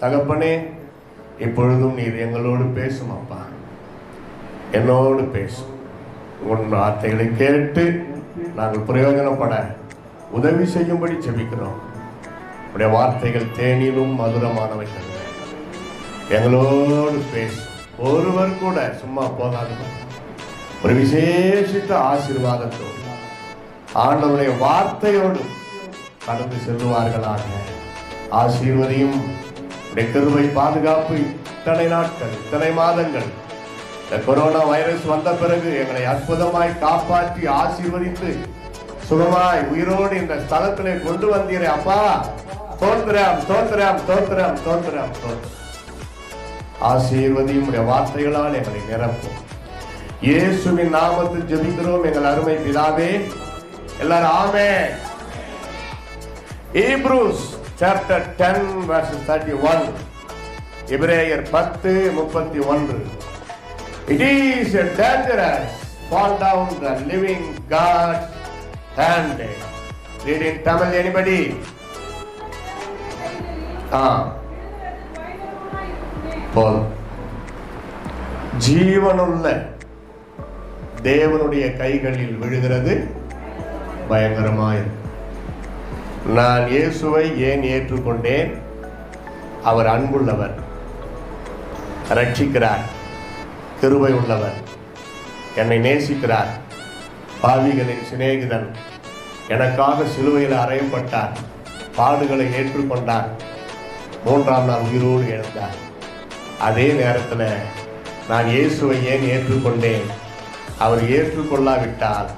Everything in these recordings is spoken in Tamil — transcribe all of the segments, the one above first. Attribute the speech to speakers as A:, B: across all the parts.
A: தகப்பனே, இப்பொழுதும் நீர் எங்களோடு பேசும் அப்பா, என்னோடு பேசும். உன் வார்த்தைகளை கேட்டு நாங்கள் பிரயோஜனப்பட உதவி செய்யும்படி ஜெபிக்கிறோம். உடைய வார்த்தைகள் தேனிலும் மதுரமானவைகள். எங்களோடு பேசும். ஒருவர் கூட சும்மா போகாது. ஒரு விசேஷித்த ஆசீர்வாதத்தோடு ஆண்டவருடைய வார்த்தையோடு கடந்து செல்வார்களாக. ஆசீர்வதியும். கிருபை பாதுகாப்பு இத்தனை நாட்கள், இத்தனை மாதங்கள், இந்த கொரோனா வைரஸ் வந்த பிறகு எங்களை அற்புதமாய் காப்பாற்றி ஆசீர்வதித்து சுகமாய் உயிரோடு இந்த ஸ்தலத்திலே கொண்டு வந்தீரே அப்பா, தோன்றுறோம் தோன்றுறோம் தோன்றுறோம் தோன்றுறோம் தோன்றுறோம். ஆசீர்வதியும் வார்த்தைகளால் எங்களை நிரப்பும். இயேசுவின் நாமத்தில் ஜெபிக்கிறோம் எங்கள் அருமை பிதாவே. எல்லாரும் ஆமென். Hebrews chapter 10 verses 31. எபிரேயர் 10:31. It is a dangerous fall down the living God's hand. Read in Tamil anybody? Paul. ஜீவனுள்ள தேவனுடைய கைகளில் விழுகிறது பயங்கரமாயிருக்கும். நான் இயேசுவை ஏன் ஏற்றுக்கொண்டேன்? அவர் அன்புள்ளவர், ரட்சிக்கிறார், கிருபை உள்ளவர், என்னை நேசிக்கிறார், பாவிகளின் சிநேகிதன், எனக்காக சிலுவையில் அறையப்பட்டார், பாடுகளை ஏற்றுக்கொண்டார், 3ஆம் நாள் உயிரோடு எழுந்தார். அதே நேரத்தில் நான் இயேசுவை ஏன் ஏற்றுக்கொண்டேன்? அவர் ஏற்றுக்கொள்ளாவிட்டால்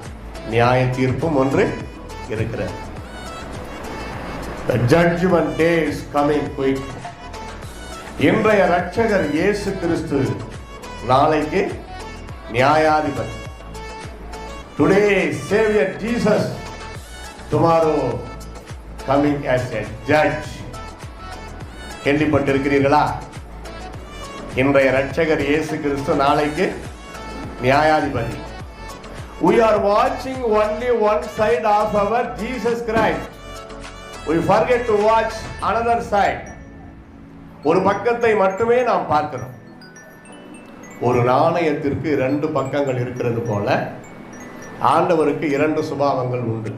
A: நியாய தீர்ப்பும் ஒன்று இருக்கிறது. The judgment day is coming quick. இன்றைய ரட்சகர் இயேசு கிறிஸ்து நாளைக்கு நியாயாதிபதி. Today Savior Jesus, tomorrow coming as a judge. கேள்விப்பட்டிருக்கிறீர்களா? இன்றைய ரட்சகர் இயேசு கிறிஸ்து நாளைக்கு நியாயாதிபதி. We are watching only one side of our Jesus Christ. We forget to watch another side. ஒரு பக்கத்தை மட்டுமே நாம் பார்க்கிறோம். ஒரு நாணயத்திற்கு 2 பக்கங்கள் இருக்கிறது போல ஆண்டவருக்கு 2 சுபாவங்கள் உண்டு.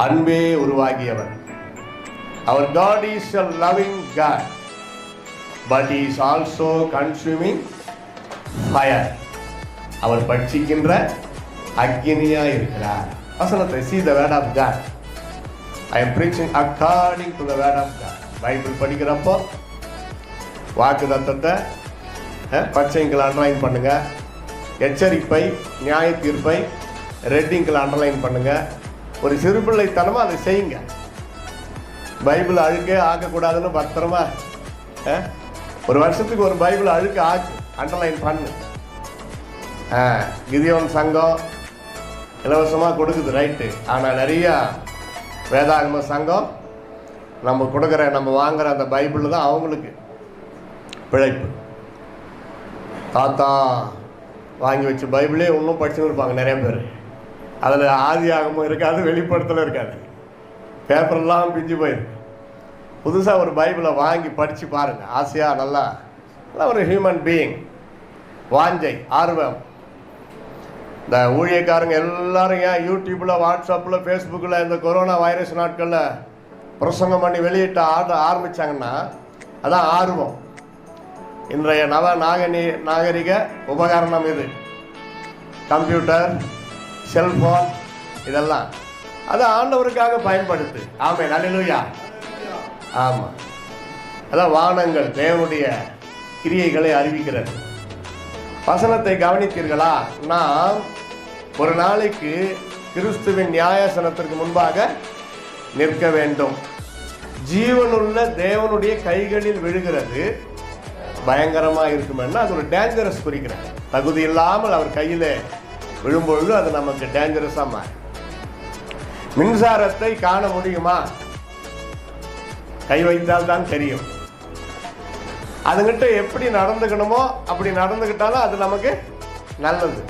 A: அன்பே உருவாகியவர். Our God is a loving God, but He is also consuming fire. அவர் பட்சிக்கின்ற அக்கினியாய் இருக்கிறார். வசனத்தை see the word of God. I am preaching according to the word of God. Bible படிக்கிறப்போ வாக்குத்தத்தத்தை பச்சைங்களை அண்டர்லைன் பண்ணுங்க, எச்சரிப்பை நியாய தீர்ப்பை ரெட்டிங்களை அண்டர்லைன் பண்ணுங்க. ஒரு சிறுபிள்ளைத்தனமாக அதை செய்யுங்க. பைபிள் அழுக்கே ஆக்கக்கூடாதுன்னு பத்திரமா ஒரு வருஷத்துக்கு ஒரு பைபிள் அழுக்க ஆக்கு, அண்டர்லைன் பண்ணு. கிதியோன் சங்கம் இலவசமாக கொடுக்குது, ரைட்டு. ஆனால் நிறையா வேதாகம சங்கம் நம்ம கொடுக்குற நம்ம வாங்குகிற அந்த பைபிள் தான் அவங்களுக்கு பிழைப்பு. தாத்தா வாங்கி வச்ச பைபிளே இன்னும் படிச்சுன்னு இருப்பாங்க நிறைய பேர். அதில் ஆதியாகமும் இருக்காது, வெளிப்படுத்தலும் இருக்காது, பேப்பர்லாம் பிஞ்சு போயிருக்கு. புதுசாக ஒரு பைபிளை வாங்கி படித்து பாருங்கள். ஆசையாக நல்லா ஒரு ஹியூமன் பீயிங், வாஞ்சை, ஆர்வம். இந்த ஊழியக்காரங்க எல்லாரும் ஏன் யூடியூப்பில், வாட்ஸ்அப்பில், ஃபேஸ்புக்கில் இந்த கொரோனா வைரஸ் நாட்களில் பிரசங்கம் பண்ணி வெளியிட்ட ஆரம்பித்தாங்கன்னா அதான் ஆர்வம். இன்றைய நாகரிக உபகரணம் இது, கம்ப்யூட்டர், செல்ஃபோன், இதெல்லாம் அது ஆண்டவருக்காக பயன்படுத்து. ஆமென், அல்லேலூயா. ஆமாம், அதான் வானங்கள் தேவனுடைய கிரியைகளை அறிவிக்கிறது. வசனத்தை கவனித்தீர்களா? நாம் ஒரு நாளைக்கு கிறிஸ்துவின் நியாயாசனத்திற்கு முன்பாக நிற்க வேண்டும். ஜீவனுள்ள தேவனுடைய கைகளில் விழுகிறது பயங்கரமாக இருக்குமென்னா அது ஒரு டேஞ்சரஸ் குறிக்கிறார். தகுதி இல்லாமல் அவர் கையில் விழும்பொழுது அது நமக்கு டேஞ்சரஸாக மாறும். மின்சாரத்தை காண முடியுமா? கை வைத்தால் தான் தெரியும். அதுங்கிட்ட எப்படி நடந்துக்கணுமோ அப்படி நடந்துக்கிட்டாலும் அது நமக்கு நல்லது.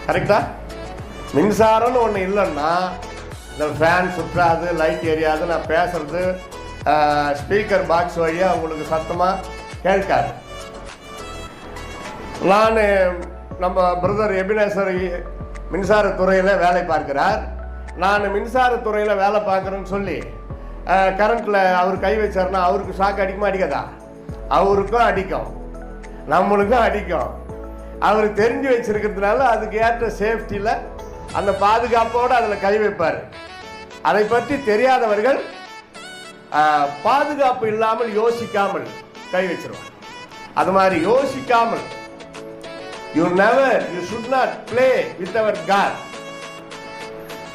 A: கரெக்டா? மின்சாரம்னு ஒன்று இல்லைன்னா இந்த ஃபேன் சுற்றாது, லைட் எரியாது, நான் பேசுறது ஸ்பீக்கர் பாக்ஸ் வழியாக உங்களுக்கு சத்தமாக கேட்காது. நான் நம்ம பிரதர் எபினேசர் மின்சாரத்துறையில் வேலை பார்க்கிறார். நான் மின்சாரத்துறையில் வேலை பார்க்குறேன்னு சொல்லி கரண்ட்டில் அவர் கை வச்சார்னா அவருக்கு ஷாக் அடிக்குமா அடிக்காதா? அவருக்கும் அடிக்கும், நம்மளுக்கும் அடிக்கும். அவர் தெரிஞ்சு வச்சிருக்கிறதுனால அதுக்கு ஏற்ற சேஃப்டியில் அந்த பாதுகாப்போடு அதில் கை வைப்பார். அதை பற்றி தெரியாதவர்கள் பாதுகாப்பு இல்லாமல் யோசிக்காமல் கை வச்சிருவாங்க. அது மாதிரி யோசிக்காமல் you should not play with our God.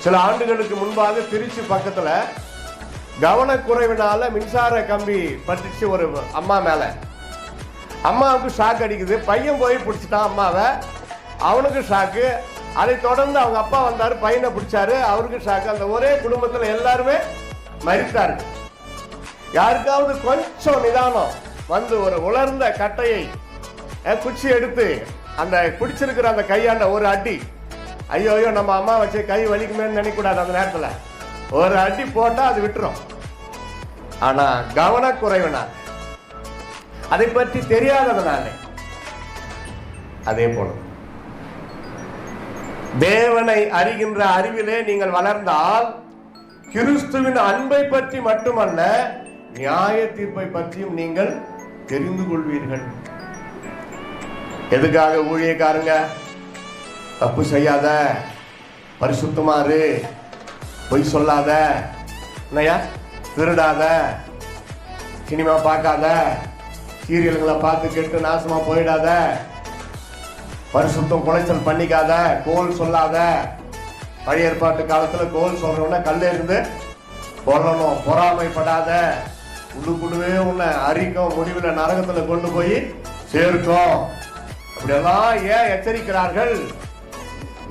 A: சில ஆண்டுகளுக்கு முன்பாக திருச்சி பக்கத்தில் கவனக்குறைவினால மின்சார கம்பி பட்டுச்சு ஒரு அம்மா மேலே. அம்மாவுக்கு ஷாக் அடிக்குது. பையன் போய் பிடிச்சிட்டான் அம்மாவை, அவனுக்கு ஷாக்கு. அதை தொடர்ந்து அவங்க அப்பா வந்தார், பையனை பிடிச்சாரு, அவருக்கு ஷாக்கு. அந்த ஒரே குடும்பத்தில் எல்லாருமே மரித்தார்கள். யாருக்காவது கொஞ்சம் நிதானம் வந்து ஒரு உலர்ந்த கட்டையை குச்சி எடுத்து அந்த பிடிச்சிருக்கிற அந்த கையாண்ட ஒரு அடி, ஐயோ ஐயோ நம்ம அம்மா வச்சு கை வலிக்குமேன்னு நினைக்கக்கூடாது. அந்த நேரத்தில் ஒரு அடி போட்டால் அது விட்டுரும். ஆனால் கவனக்குறைவினா அதை பற்றி தெரியாததுனாலே அதே போல தேவனை அறிகின்ற அறிவிலே நீங்கள் வளர்ந்தால் கிறிஸ்துவின் அன்பை பற்றி மட்டுமல்ல நியாய தீர்ப்பை பற்றியும் நீங்கள் தெரிந்து கொள்வீர்கள். எதுக்காக ஊழியக்காரங்க தப்பு செய்யாத, பரிசுத்தமாறு, பொய் சொல்லாத, என்னையா திருடாத, சினிமா பார்க்காத, சீரியல்களை பார்த்து கெட்டு நாசமா போயிடாத, பரிசுத்தம் குலைச்சல் பண்ணிக்காத, கோல் சொல்லாத. பழைய ஏற்பாட்டு காலத்துல கோல் சொல்றவன கல்ல இருந்து கொல்லணும், பொறாமைப்படாத, உள்ளுக்குள்ளவே உன்னை அரிக்கும், முடிவில் நரகத்துல கொண்டு போய் சேர்க்கும். அப்படியெல்லாம் ஏன் எச்சரிக்கிறார்கள்?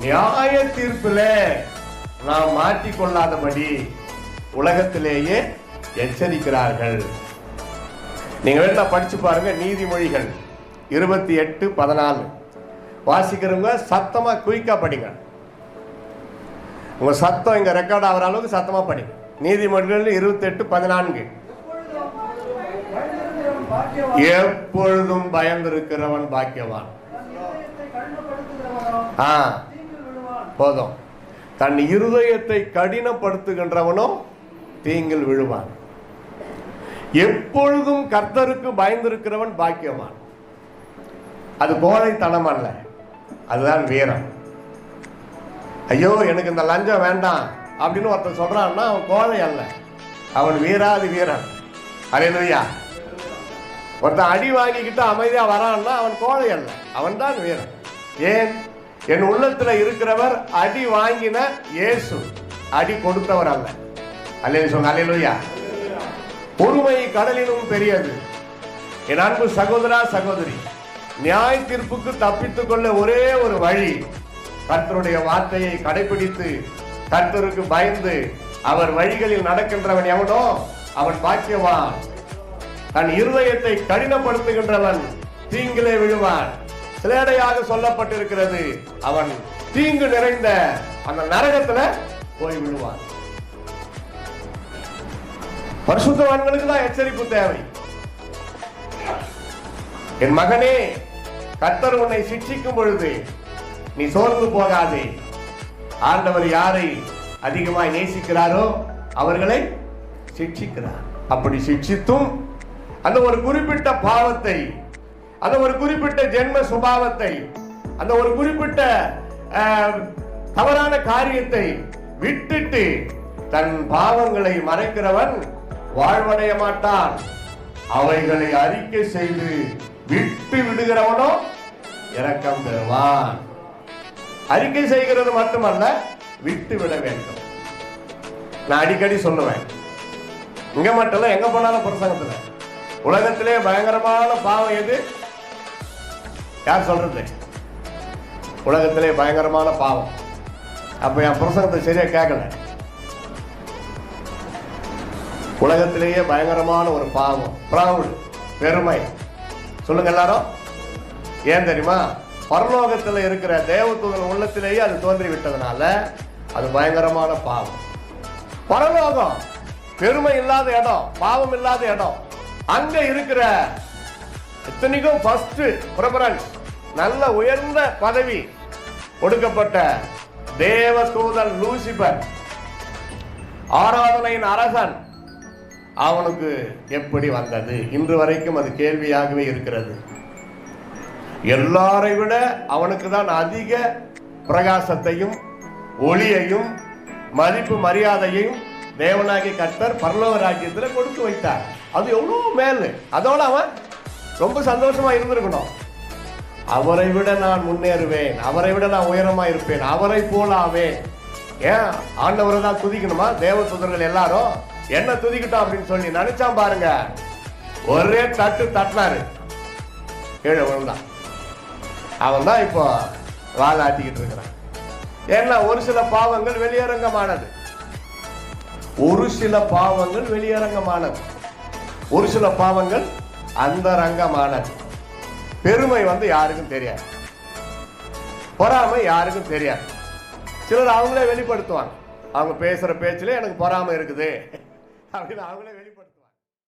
A: நியாய தீர்ப்பில் நாம் மாட்டிக்கொள்ளாதபடி உலகத்திலேயே எச்சரிக்கிறார்கள். நீங்க வேணா படிச்சு பாருங்க, நீதிமொழிகள் 28:14 வாசிக்கிறவங்க சத்தமா குயிக்கா படிங்க. உங்க சத்தம் இங்க ரெக்கார்ட் ஆகிற அளவுக்கு சத்தமா படிங்க. நீதிமொழிகள் 28:14 எப்பொழுதும் பயந்திருக்கிறவன் பாக்கியவான். போதும். தன் இருதயத்தை கடினப்படுத்துகின்றவனோ தீங்கில் விழுவான். எப்பொழுதும் கர்த்தருக்கு பயந்திருக்கிறவன் பாக்கியவான். அது கோழைத்தனம் அல்ல, அதுதான் வீரம். ஐயோ எனக்கு இந்த லஞ்சம் வேண்டாம் அப்படின்னு ஒருத்தன் சொல்றான்னா அவன் கோழை அல்ல, அவன் வீராதி வீரன். அல்லேலூயா. ஒருத்தன் அடி வாங்கிக்கிட்டு அமைதியா வரான்னா அவன் கோழை அல்ல, அவன் தான் வீரன். ஏன்? என் உள்ளத்துல இருக்கிறவர் அடி வாங்கின இயேசு, அடி கொடுத்தவர் அல்ல. அல்லேலூயா. பொறுமை கடலிலும் பெரியது. என் அன்பு சகோதரா சகோதரி, நியாய தீர்ப்புக்கு தப்பித்துக் கொள்ள ஒரே ஒரு வழி, கர்த்தருடைய வார்த்தையை கடைபிடித்து கர்த்தருக்கு பயந்து அவர் வழிகளில் நடக்கின்றவன் எவனோ அவன் பாக்கியவான். தன் இருதயத்தை கடினப்படுத்துகின்றவன் தீங்கிலே விழுவான். சிலேடையாக சொல்லப்பட்டிருக்கிறது, அவன் தீங்கு நிறைந்த அந்த நரகத்துல போய் விழுவான். பரிசுத்தவான்களுக்கு தான் எச்சரிப்பு தேவை. என் மகனே, கர்த்தர் உன்னை சிட்சிக்கும் பொழுது நீ சோர்ந்து போகாதே. ஆண்டவர் யாரை அதிகமாய் நேசிக்கிறாரோ அவர்களை சிட்சிக்கிறார். அப்படி சிட்சித்தும் அந்த ஒரு குறிப்பிட்ட பாவத்தை, அந்த ஒரு குறிப்பிட்ட ஜென்ம சுபாவத்தை, அந்த ஒரு குறிப்பிட்ட தவறான காரியத்தை விட்டுட்டு தன் பாவங்களை மறைக்கிறவன் வாழ்வடைய மாட்டான். அவைகளை அறிக்கை செய்து விட்டு விடுகிறவனோ இரக்கம் பெறுவான். அறிக்கை செய்கிறது மட்டுமல்ல, விட்டு விட வேண்டும். நான் அடிக்கடி சொல்லுவேன், இங்க மட்டும் எங்க போனாலும் பிரசங்கத்துல, உலகத்திலே பயங்கரமான பாவம் எது? யார் சொல்றது? உலகத்திலே பயங்கரமான பாவம். அப்ப என் பிரசங்கத்தை சரியா கேட்கல. உலகத்திலேயே பயங்கரமான ஒரு பாவம் ப்ரௌட், பெருமை. சொல்லுங்க எல்லாரும். ஏன் தெரியுமா? பரலோகத்தில் இருக்கிற தேவதூதன் உள்ளத்திலேயே அது தோன்றி விட்டதுனால அது பயங்கரமான பாவம். பரலோகம் பெருமை இல்லாத இடம், பாவம் இல்லாத இடம். அங்க இருக்கிற இத்தனைக்கும் ஃபர்ஸ்ட் பிரெஃபரன்ஸ், நல்ல உயர்ந்த பதவி கொடுக்கப்பட்ட தேவ தூதன் லூசிபர், ஆராதனையின் அரசன், அவனுக்கு எப்படி வந்தது? இன்று வரைக்கும் அது கேள்வியாகவே இருக்கிறது. எல்லாரை விட அவனுக்கு தான் அதிக பிரகாசத்தையும் ஒளியையும் மதிப்பு மரியாதையையும் தேவனாகிய கர்த்தர் பரலோக ராஜ்யத்தில் கொடுத்து வைத்தார். அது எவ்வளவு மேல். அதோட அவன் ரொம்ப சந்தோஷமா இருந்திருக்கணும். அவரை விட நான் முன்னேறுவேன், அவரை விட நான் உயரமா இருப்பேன், அவரை போலாவேன். ஏன் ஆண்டவரை தான் துதிக்கணுமா? தேவதூதர்கள் எல்லாரும் என்ன துதிக்கிட்டோம் அப்படின்னு சொல்லி நினைச்சான் பாருங்க. ஒரே தட்டு தட்டினாரு, கீழே விழுந்தான். அவன் தான் இப்போ வாழாட்டிக்கிட்டு இருக்கிறான். ஏன்னா ஒரு சில பாவங்கள் வெளியரங்கமானது, ஒரு சில பாவங்கள் வெளியரங்கமானது, ஒரு சில பாவங்கள் அந்தரங்கமானது. பெருமை யாருக்கும் தெரியாது, பொறாமை யாருக்கும் தெரியாது. சிலர் அவங்களே வெளிப்படுத்துவாங்க, அவங்க பேசுற பேச்சிலே எனக்கு பொறாமை இருக்குது அப்படின்னு அவங்களே வெளிப்படுத்துவாங்க.